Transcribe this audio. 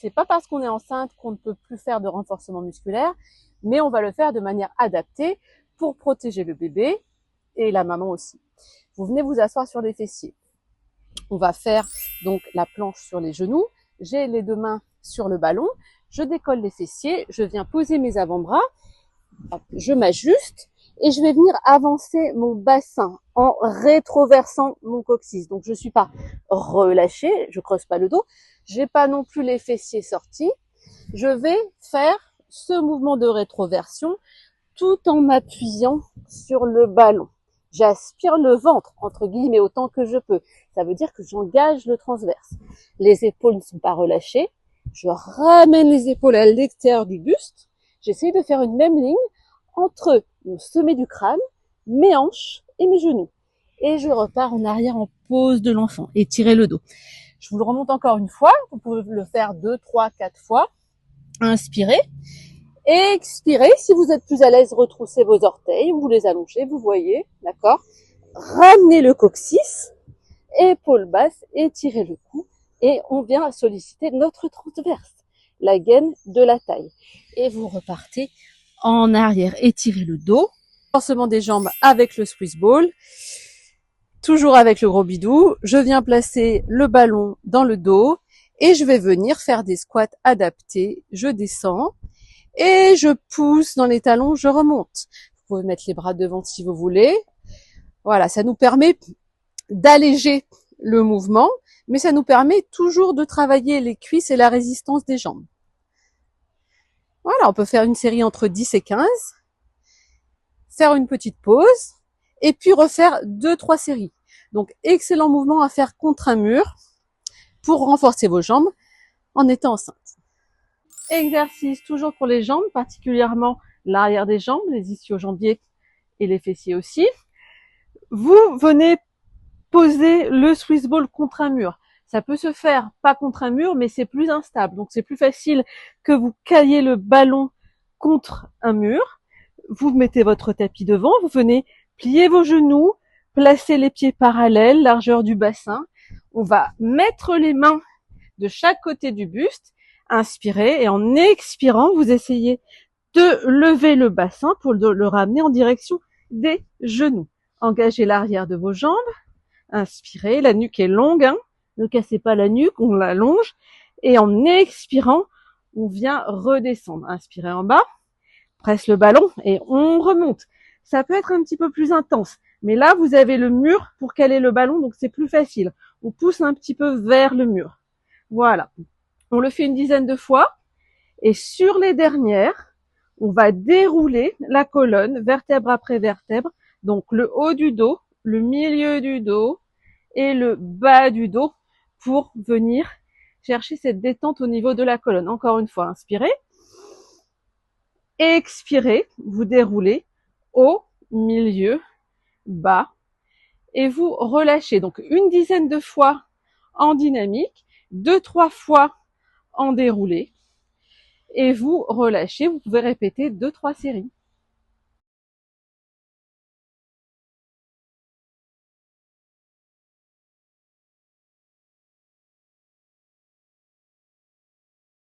C'est pas parce qu'on est enceinte qu'on ne peut plus faire de renforcement musculaire, mais on va le faire de manière adaptée pour protéger le bébé et la maman aussi. Vous venez vous asseoir sur les fessiers. On va faire donc la planche sur les genoux. J'ai les deux mains sur le ballon. Je décolle les fessiers. Je viens poser mes avant-bras. Je m'ajuste et je vais venir avancer mon bassin en rétroversant mon coccyx. Donc je suis pas relâchée, je creuse pas le dos. J'ai pas non plus les fessiers sortis. Je vais faire ce mouvement de rétroversion tout en m'appuyant sur le ballon. J'aspire le ventre, entre guillemets, autant que je peux. Ça veut dire que j'engage le transverse. Les épaules ne sont pas relâchées. Je ramène les épaules à l'extérieur du buste. J'essaie de faire une même ligne entre le sommet du crâne, mes hanches et mes genoux. Et je repars en arrière en pose de l'enfant. Étirez le dos. Je vous le remonte encore une fois. Vous pouvez le faire 2, 3, 4 fois. Inspirez. Expirez. Si vous êtes plus à l'aise, retroussez vos orteils. Vous les allongez, vous voyez. D'accord? Ramenez le coccyx. Épaules basses. Étirez le cou. Et on vient solliciter notre transverse. La gaine de la taille. Et vous repartez en arrière. Étirez le dos. Renforcement des jambes avec le Swiss ball. Toujours avec le gros bidou. Je viens placer le ballon dans le dos. Et je vais venir faire des squats adaptés. Je descends. Et je pousse dans les talons, je remonte. Vous pouvez mettre les bras devant si vous voulez. Voilà, ça nous permet d'alléger le mouvement, mais ça nous permet toujours de travailler les cuisses et la résistance des jambes. Voilà, on peut faire une série entre 10 et 15, faire une petite pause, et puis refaire 2-3 séries. Donc, excellent mouvement à faire contre un mur pour renforcer vos jambes en étant enceinte. Exercice toujours pour les jambes, particulièrement l'arrière des jambes, les ischio-jambiers et les fessiers aussi. Vous venez poser le Swiss ball contre un mur. Ça peut se faire pas contre un mur, mais c'est plus instable. Donc c'est plus facile que vous caliez le ballon contre un mur. Vous mettez votre tapis devant, vous venez plier vos genoux, placer les pieds parallèles, largeur du bassin. On va mettre les mains de chaque côté du buste. Inspirez et en expirant, vous essayez de lever le bassin pour le ramener en direction des genoux. Engagez l'arrière de vos jambes. Inspirez, la nuque est longue, hein. Ne cassez pas la nuque, on l'allonge. Et en expirant, on vient redescendre. Inspirez en bas, presse le ballon et on remonte. Ça peut être un petit peu plus intense, mais là, vous avez le mur pour caler le ballon, donc c'est plus facile. On pousse un petit peu vers le mur. Voilà. On le fait une dizaine de fois. Et sur les dernières, on va dérouler la colonne, vertèbre après vertèbre. Donc le haut du dos, le milieu du dos et le bas du dos pour venir chercher cette détente au niveau de la colonne. Encore une fois, inspirez. Expirez, vous déroulez haut, milieu, bas. Et vous relâchez. Donc une dizaine de fois en dynamique, 2-3 fois en déroulé. Et vous relâchez, vous pouvez répéter 2-3 séries.